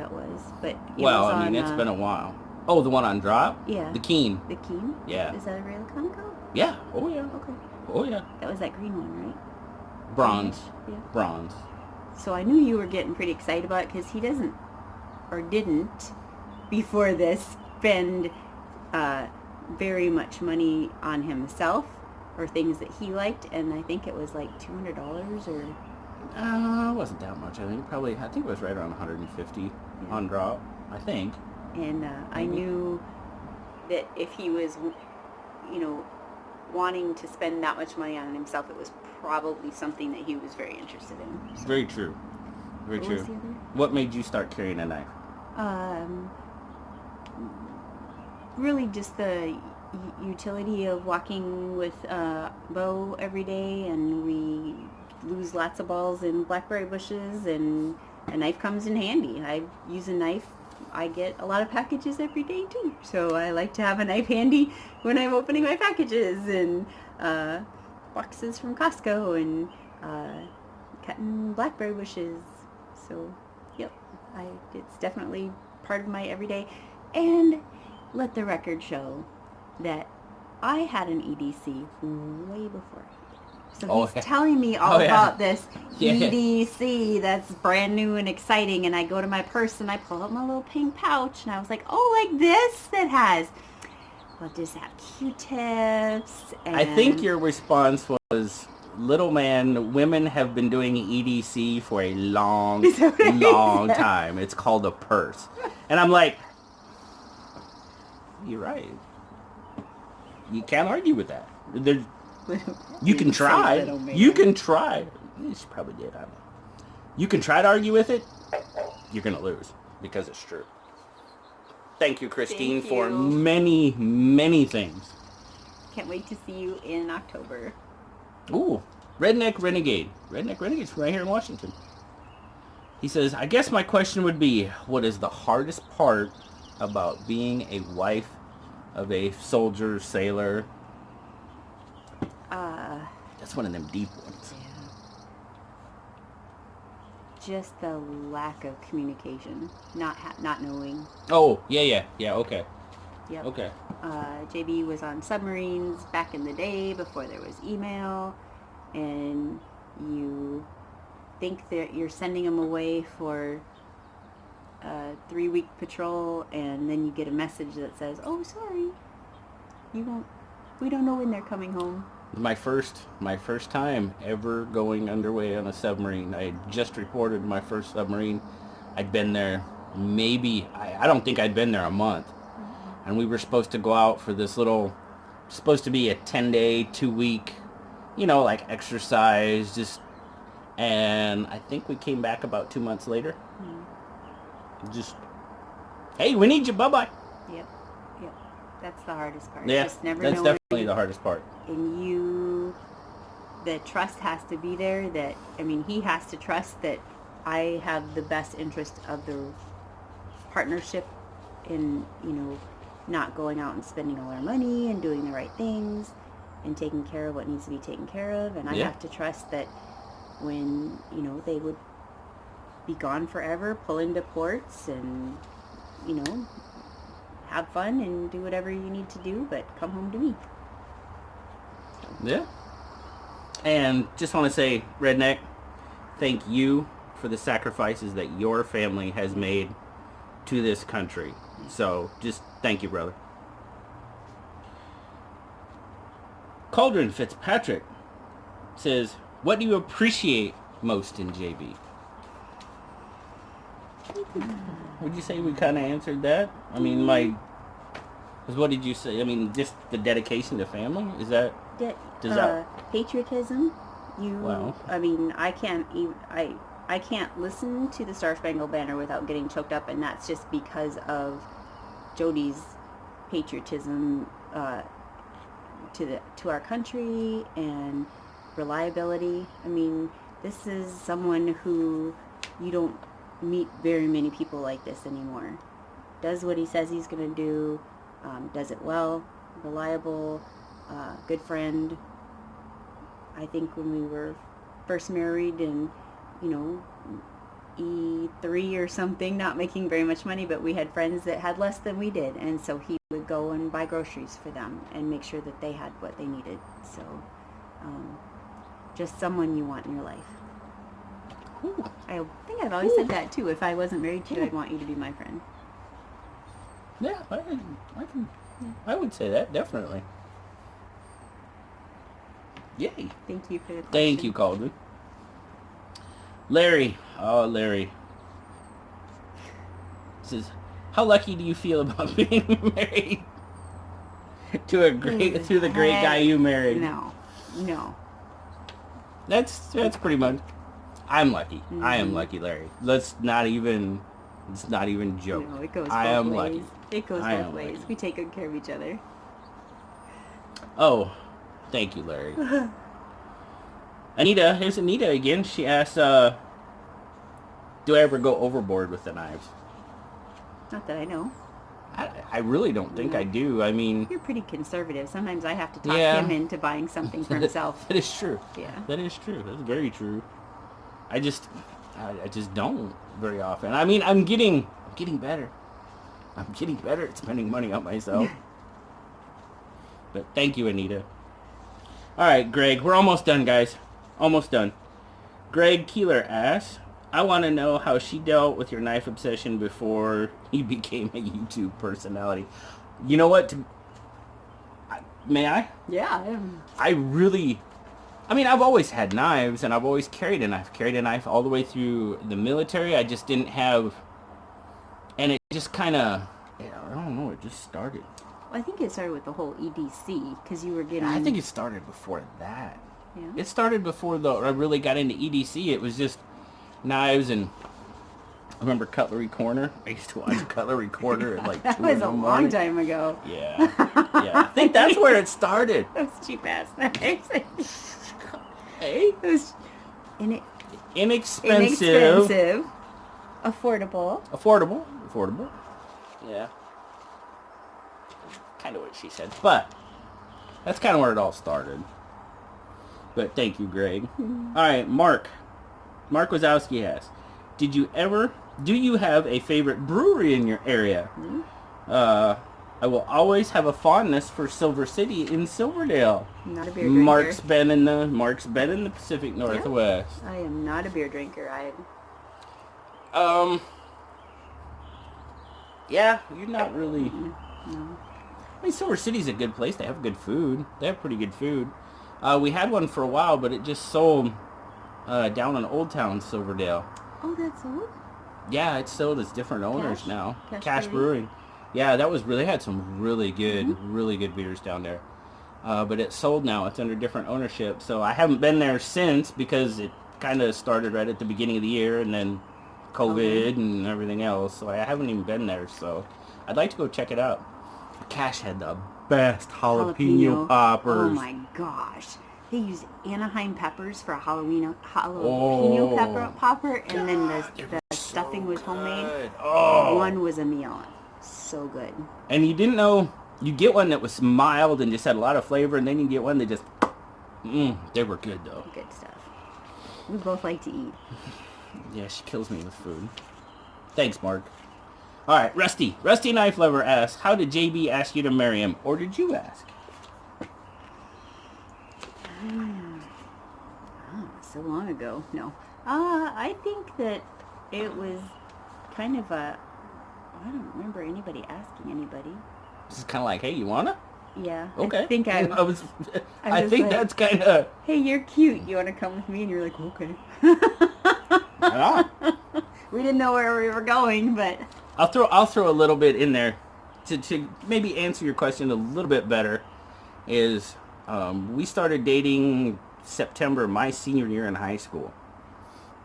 that was, but it Well, was I mean, on, it's been a while. Oh, the one on drop? Yeah. The Keen. The Keen? Yeah. Is that a real Conoco? Yeah. Oh, yeah. Okay. Oh, yeah. That was that green one, right? Bronze. Yeah. Bronze. So I knew you were getting pretty excited about it because he doesn't, or didn't, before this, spend very much money on himself or things that he liked, and I think it was like $200 or... It wasn't that much. I think it was right around 150 on drop, I think. And I knew that if he was, wanting to spend that much money on himself, it was probably something that he was very interested in. So. Very true. Very What true. was the other? What made you start carrying a knife? Really just the utility of walking with Bo every day, and we lose lots of balls in blackberry bushes, and a knife comes in handy. I use a knife. I get a lot of packages every day too, so I like to have a knife handy when I'm opening my packages, and boxes from Costco, and cutting blackberry bushes. So, yep, it's definitely part of my everyday. And let the record show that I had an EDC way before. So he's telling me all about this EDC that's brand new and exciting, and I go to my purse and I pull out my little pink pouch, and I was like, oh, like this that has, well, does have Q-tips? And I think your response was, little man, women have been doing EDC for a long time. It's called a purse. And I'm like, you're right. You can't argue with that. You can try. You can try. She probably did. I don't know. You can try to argue with it. You're going to lose because it's true. Thank you, Christine, for many, many things. Can't wait to see you in October. Ooh, Redneck Renegade. Redneck Renegade's right here in Washington. He says, I guess my question would be, what is the hardest part about being a wife of a soldier, sailor? That's one of them deep ones. Yeah. Just the lack of communication, not knowing. Oh, yeah, okay. Yep. Okay. JB was on submarines back in the day before there was email, and you think that you're sending them away for a 3-week patrol, and then you get a message that says, oh, sorry, we don't know when they're coming home. My first time ever going underway on a submarine. I had just reported my first submarine. I'd been there I don't think I'd been there a month. Mm-hmm. And we were supposed to go out for this supposed to be a 10-day, 2-week, like exercise, and I think we came back about 2 months later. Mm-hmm. Just, hey, we need you, bye-bye. Yep. That's the hardest part. Yeah, just never that's knowing. Definitely the hardest part. And the trust has to be there. He has to trust that I have the best interest of the partnership in, not going out and spending all our money and doing the right things and taking care of what needs to be taken care of. And I have to trust that when, they would be gone forever, pull into ports and, have fun and do whatever you need to do, but come home to me. Yeah. And just want to say, Redneck, thank you for the sacrifices that your family has made to this country. So just thank you, brother. Cauldron Fitzpatrick says, what do you appreciate most in JB? Would you say we kind of answered that? I mean, what did you say? I mean, just the dedication to family? Is that... patriotism. Wow. I mean, I can't listen to the Star Spangled Banner without getting choked up, and that's just because of Jody's patriotism to our country and reliability. I mean, this is someone who you don't meet very many people like this anymore. Does what he says he's going to do, does it well, reliable, good friend. I think when we were first married and, E3 or something, not making very much money, but we had friends that had less than we did, and so he would go and buy groceries for them and make sure that they had what they needed. So just someone you want in your life. Ooh. I think I've always said that too. If I wasn't married to you, I'd want you to be my friend. Yeah, I would say that, definitely. Yay. Thank you for the question. Thank you, Calden. Larry. Oh, Larry. Says, how lucky do you feel about being married to the great guy you married? No. That's pretty much. I'm lucky. Mm-hmm. I am lucky, Larry. Let's not even joke. No, it goes I both am ways. lucky. It goes I both am ways. lucky. We take good care of each other. Oh, thank you, Larry. Anita, here's Anita again. She asks, do I ever go overboard with the knives? Not that I know. I really don't think I do. I mean... You're pretty conservative. Sometimes I have to talk Yeah. him into buying something for himself. That is true. Yeah. That is true. That's very true. I just don't very often. I mean, I'm getting better. I'm getting better at spending money on myself. But thank you, Anita. All right, Greg. We're almost done, guys. Almost done. Greg Keeler asks, I want to know how she dealt with your knife obsession before you became a YouTube personality. You know what? May I? Yeah. I mean, I've always had knives, and I've always carried a knife. Carried a knife all the way through the military. I just didn't have... And it just kind of... I don't know, it just started. Well, I think it started with the whole EDC, because you were getting... I think it started before that. Yeah. It started before I really got into EDC. It was just knives, and I remember Cutlery Corner. I used to watch Cutlery Corner at like 2 That in was the a morning. long time ago. Yeah. I think that's where it started. Those cheap-ass knives. Hey? Those Inexpensive. Affordable. Affordable. Yeah. Kind of what she said. But that's kind of where it all started. But thank you, Greg. All right, Mark. Mark Wazowski asks, do you have a favorite brewery in your area? I will always have a fondness for Silver City in Silverdale. Not a beer drinker. Mark's been in the Pacific Northwest. Yeah. I am not a beer drinker. Yeah, you're not really. No. I mean, Silver City's a good place. They have good food. They have pretty good food. We had one for a while, but it just sold down in Old Town, Silverdale. Oh, that's old? Yeah, it's sold as different owners now. Cash Brewing. Brewing. Yeah, they had some really good beers down there. But it's sold now. It's under different ownership. So I haven't been there since because it kind of started right at the beginning of the year and then COVID and everything else. So I haven't even been there. So I'd like to go check it out. Cash had the best jalapeno poppers. Oh my gosh. They used Anaheim peppers for a jalapeno popper, and then the stuffing was homemade. Oh. One was a meal. So good. And you didn't know, you get one that was mild and just had a lot of flavor, and then you get one that just, they were good though. Good stuff. We both like to eat. Yeah, she kills me with food. Thanks, Mark. All right, Rusty Knife Lover asks, how did JB ask you to marry him, or did you ask? So long ago. No. I think that it was kind of I don't remember anybody asking anybody. This is kind of like, hey, you wanna? Yeah. Okay. I think I was think like, that's kind of. Hey, you're cute. You want to come with me? And you're like, okay. We didn't know where we were going, but I'll throw a little bit in there to maybe answer your question a little bit better. Is we started dating September, my senior year in high school,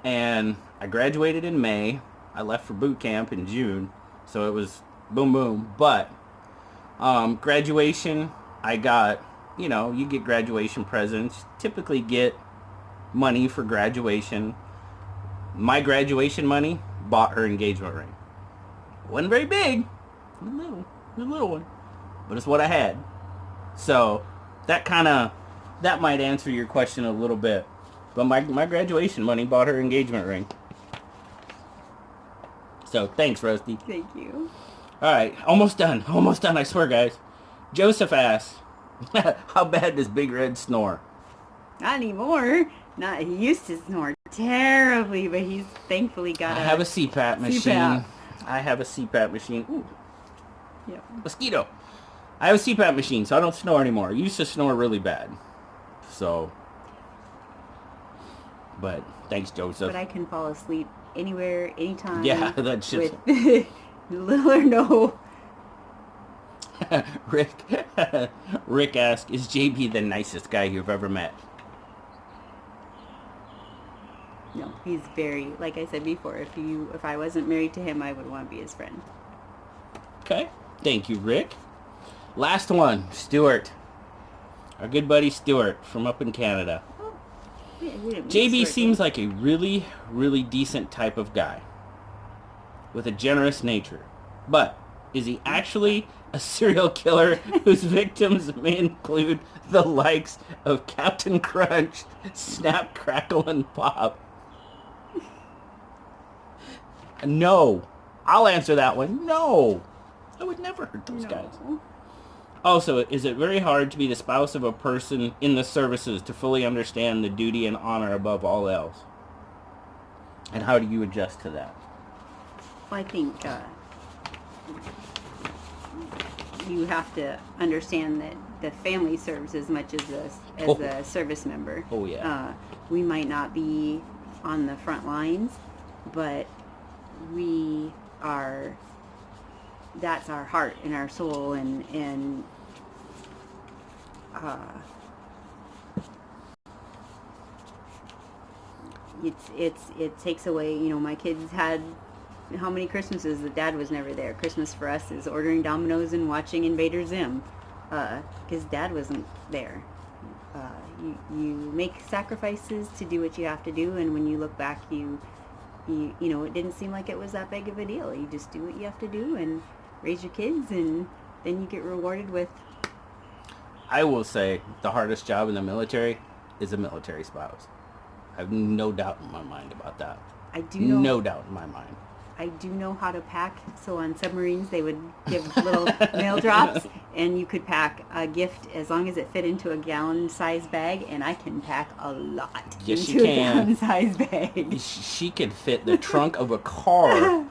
and I graduated in May. I left for boot camp in June, so it was boom boom. But graduation, I got, you get graduation presents. Typically get money for graduation. My graduation money bought her engagement ring. It wasn't very big, a little one, but it's what I had. So that might answer your question a little bit. But my graduation money bought her engagement ring. So thanks, Roasty. Thank you. All right, almost done. Almost done, I swear, guys. Joseph asks, how bad does Big Red snore? Not anymore. Not he used to snore terribly, but he's thankfully got I have a CPAP machine. CPAP. I have a CPAP machine. Ooh, Yep. mosquito. I have a CPAP machine, so I don't snore anymore. I used to snore really bad. So, but thanks, Joseph. But I can fall asleep anywhere, anytime. Yeah, that's just... with little or no. Rick asks, is JB the nicest guy you've ever met? No, he's very, like I said before, if I wasn't married to him, I would want to be his friend. Okay. Thank you, Rick. Last one, Stuart. Our good buddy Stuart from up in Canada. Oh, we didn't meet JB Stuart, seems did like a really, really decent type of guy with a generous nature. But is he actually a serial killer whose victims may include the likes of Captain Crunch, Snap, Crackle, and Pop? No. I'll answer that one. No. I would never hurt those guys. Also, is it very hard to be the spouse of a person in the services to fully understand the duty and honor above all else? And how do you adjust to that? Well, I think you have to understand that the family serves as much as a service member. Oh, yeah. We might not be on the front lines, but we are, that's our heart and our soul, and it takes away, my kids had how many Christmases the dad was never there. Christmas for us is ordering Domino's and watching Invader Zim, because dad wasn't there. You make sacrifices to do what you have to do, and when you look back, you it didn't seem like it was that big of a deal. You just do what you have to do and raise your kids, and then you get rewarded with... I will say the hardest job in the military is a military spouse. I have no doubt in my mind about that. I do know... No doubt in my mind. I do know how to pack. So on submarines, they would give little mail drops, and you could pack a gift as long as it fit into a gallon-sized bag, and I can pack a lot yes, into you a can. gallon-sized bag. She could fit the trunk of a car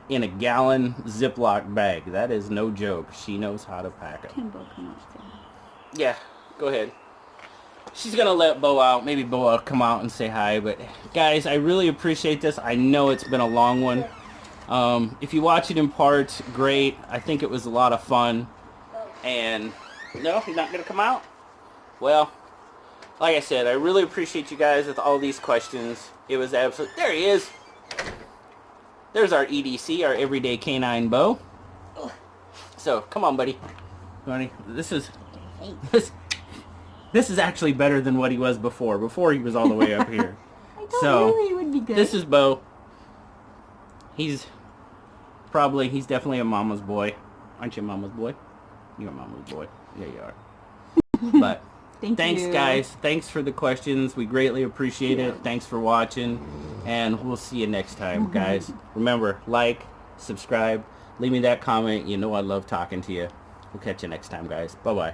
in a gallon Ziploc bag. That is no joke. She knows how to pack it. Can Bo come out too? Yeah, go ahead. She's going to let Bo out. Maybe Bo will come out and say hi. But, guys, I really appreciate this. I know it's been a long one. If you watch it in parts, great. I think it was a lot of fun. And, no, he's not going to come out? Well, like I said, I really appreciate you guys with all these questions. It was absolute... There he is. There's our EDC, our Everyday Canine Bo. So, come on, buddy. Buddy, this is actually better than what he was before. Before he was all the way up here. I thought really it would be good. This is Bo. He's definitely a mama's boy. Aren't you a mama's boy? You're a mama's boy. Yeah, you are. But thanks, guys. Thanks for the questions. We greatly appreciate it. Thanks for watching. And we'll see you next time, guys. Remember, like, subscribe, leave me that comment. You know I love talking to you. We'll catch you next time, guys. Bye-bye.